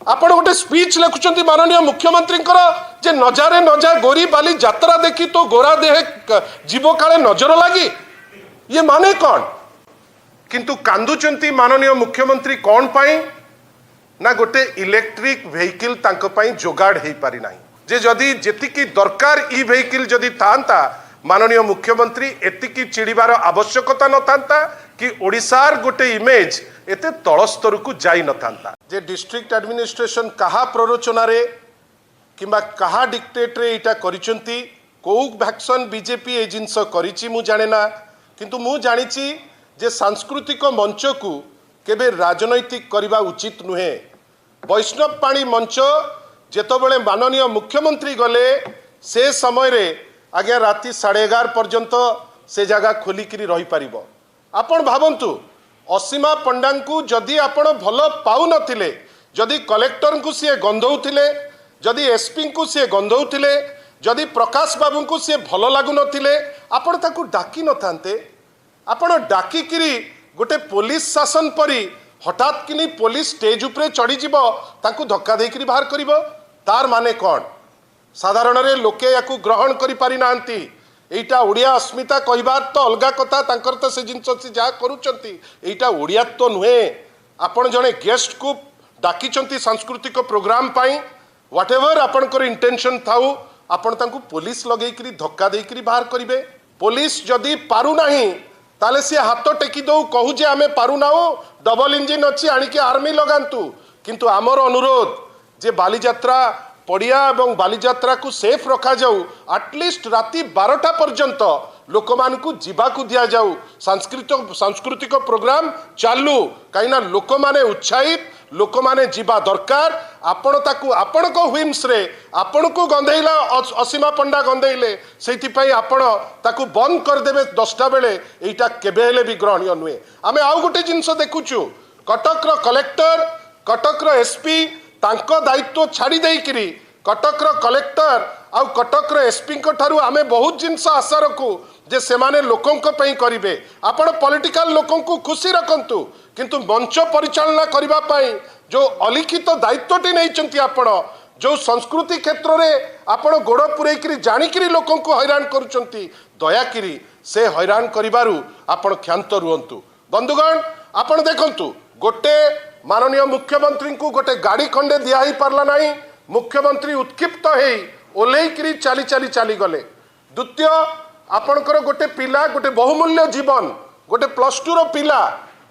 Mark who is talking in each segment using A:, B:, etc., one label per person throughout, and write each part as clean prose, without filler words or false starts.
A: आपण गोटे स्पीच लिखुंट माननीय मुख्यमंत्री जे नजारे नजा गोरी बाली यात्रा देखी तो गोरा देह जीव काले नजर लगी ये माने कौन किंतु कांदुचंती माननीय मुख्यमंत्री कौन पाई ना गोटे इलेक्ट्रिक व्हीकल तांको पाई जोगाड़ हो पारि नाही जे जदि जेतिकी दरकार ई व्हीकल जदि थांता माननीय मुख्यमंत्री एतिकी चिड़ीबार आवश्यकता न थांता कि ओडिशार गोटे इमेज एते तल स्तर को जाई न थांता जे डिस्ट्रिक्ट एडमिनिस्ट्रेशन कहा प्ररोचना रे किंबा कहा डिक्टेट रे इटा करिसंती को वैक्सन बीजेपी ए जिंस करिछि मु जाने ना किंतु मु जानिछि जे सांस्कृतिक मंच को केबे राजनैतिक करबा उचित नुहे वैष्णव पाणी मंच जेतबेले माननीय मुख्यमंत्री गले से समय रे आज्ञा राति 11:30 पर्यंत से जगह खोलिकी रही पारिबो आपण भावंतु असीमा पंडा को जदि आपण भल पाउ नथिले जदि कलेक्टर को सी गंधौथिले जदि एसपी को सी गंधौथिले जदि प्रकाश बाबू को सी भल लागु नथिले आपण ताकू डाकी नथांते आपण डाकिकिरी गोटे पुलिस शासन परी हठात किनी पुलिस स्टेज उपरे चढ़ी जीव ताकू धक्का देकरी बाहर करिवो तार माने कौन साधारण रे लोके याकू ग्रहण करि पारि नांती एटा ओडिया अस्मिता कहबार तो अलगा कथा तांकर तो से जिंस से जा करूचंती एटा ओडिया तो नुहे आपण जने गेस्ट को डाकिचंती सांस्कृतिक प्रोग्राम पाई व्हाटएवर आपनकर इंटेंशन थाउ आपण तांकू पुलिस लगेकरी धक्का देकरी बाहर करिवे पुलिस जदि पारु नाही ताले सी हाथ टेकी दो कहू जे आमे पारु नाओ डबल इंजिन अच्छी आनिके आर्मी लगांतु किंतु आमर अनुरोध जे बालीजात्रा पड़िया एवं बालीजात्रा को सेफ रखा जाऊ एटलिस्ट राति 12टा पर्यंत लोक मान को जीवा को दिया जाऊ सांस्कृतिक प्रोग्राम चालू कहीं लोक माने उत्साहित लोक माने जीवा दरकार आपण ताकू आपण को व्हिम्स रे आपण को गंधेला असीमा पंडा गंधेले सेति पई आपण ताकू बंद कर देबे 10टा बेले एटा केबे हेले भी ग्रहणीय नुहे आमे आउ गोटे जिंस देखुचु कटक रो कलेक्टर कटक रो एसपी तांको दायित्व छाड़ी देइकरी कटक रो कलेक्टर आउ कटक रो एसपी को ठारू आमे बहुत जिंस आशा रखू जे सेमाने लोकों को पई करिवे आपण पॉलिटिकल लोकों को खुशी रखंतु किंतु मंच परिचालना करिबा पई जो अलिखित दायित्वटी नैचंती आपण जो संस्कृति क्षेत्र में आपण गोड़ पुरेकरी जानिकरी लोकों को हैरान करुचंती दयाकरी से हैरान करिबारु आपण क्षांत रुहंतु बंधुगण आपण देखंतु गोटे माननीय मुख्यमंत्री को गोटे गाड़ी खंडे दिया ही पारला नहीं मुख्यमंत्री उत्क्षिप्त हो ओल्लैकरी चली चली चली गले द्वितीय आपणकर गोटे पिला गोटे बहुमूल्य जीवन गोटे +2 रो पिला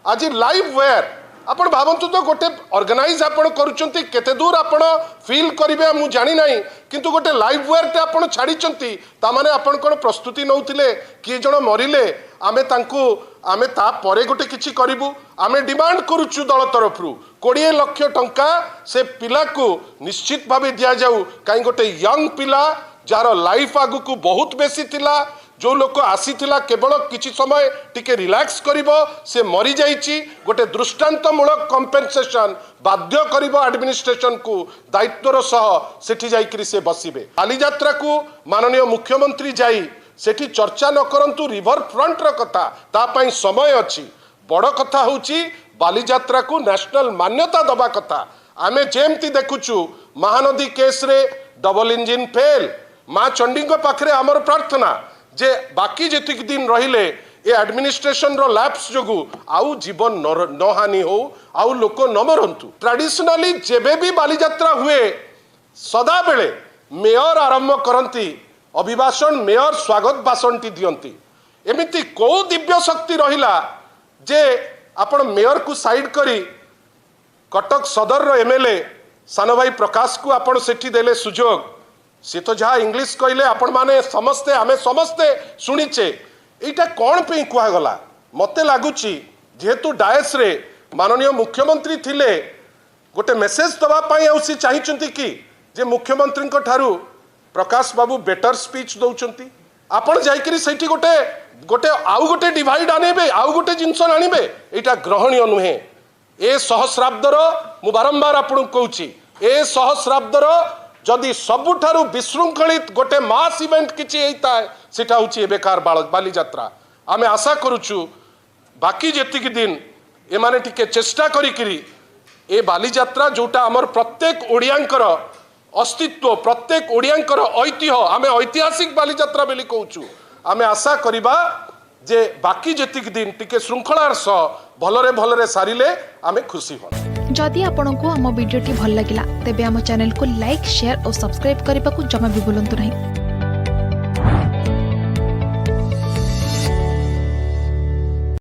A: आज लाइव वेयर आपण भावंतु तो गोटे ऑर्गेनाइज आपण करूचंती केते दूर आपण फील करिवे मु जानि नाही किंतु गोटे लाइव वेयर ते आपण छाड़ीचंती ता माने आपण कोन प्रस्तुति नउतिले कि जण मरिले आमे तांकू आमे ता परे गोटे किछि करिवु आमे डिमांड करूछु दल तरफरु 20 लाख टंका से पिला को निश्चित भावे दिया जाऊ काई गोटे यंग पिला जार लाइफ आगु को बहुत बेसी थिला जो लोक आसीथिला केवल किछि समय टिके रिलैक्स करिवो से मरी जाइछि गोटे दृष्टांतमूलक कंपेनसेशन बाध्य करिवो एडमिनिस्ट्रेशन को दायित्वर सह सेठी जाइकरी से बसिबे बालीजात्रा को माननीय मुख्यमंत्री जाई सेठी चर्चा न करंतु रिवर फ्रंट र कथा ता पई समय अछि बड़ कथा होछि बालीजात्रा को नेशनल मान्यता दबा कथा आमे जेमती देखुछु महानदी केस रे डबल इंजिन फेल माँ चंडी पाखरे आमर प्रार्थना जे बाकी जेतिक दिन रहिले ए एडमिनिस्ट्रेशन रो लैप्स जोगु आउ जीवन न हानि हो आउ लोक न मरंतु ट्रेडिशनली जेबे भी बालीजात्रा हुए सदा बेले मेयर आरंभ करती अभिभाषण मेयर स्वागत भाषण टी दियंती एमिति को दिव्य शक्ति रहिला जे आपण मेयर को साइड करी कटक सदर रो एमएलए सान भाई प्रकाश को आपण सेठी देले सुजोग सी तो जहाँ इंग्लिश कहले आपण माने समस्ते आमे समस्ते शुणीचे एटा कौन पे कहगला मते लगुच जेहेतु डायस रे माननीय मुख्यमंत्री थिले गोटे मेसेज दवापाई सी चाहिए कि जे मुख्यमंत्री ठारू प्रकाश बाबू बेटर स्पीच दौरान आपण जाइकरी सेठी गोटे गोटे आउ गोटे डिवाइड आनेबे आउ गोटे जिनस आनिबे एटा ग्रहणीय नुहे ए सहस्राब्दर मु बारंबार आपन कहूची ए सहस्राब्दर जदि सबुठारु विशृंखलित गोटे मास इवेंट किछि हेता सेटा होछि एबेकार बालीजात्रा आमे आशा करूछु बाकी जेतिक दिन एमाने टिके चेष्टा करिकरी ए बालीजात्रा जोटा आमर प्रत्येक ओडियांकर अस्तित्व प्रत्येक ओडियांकर ऐतिह्य आमे ऐतिहासिक बालीजात्रा बोली कहूँ आमे आशा करिबा जे बाकी जेतिक दिन टिके श्रृंखलार सह भलरे सारिले आमे खुशी हो।
B: जदि आपंक आम भिडी भल लगा तेब आम चैनल को लाइक शेयर और सब्सक्राइब करने को जमा भी भूलु नहीं।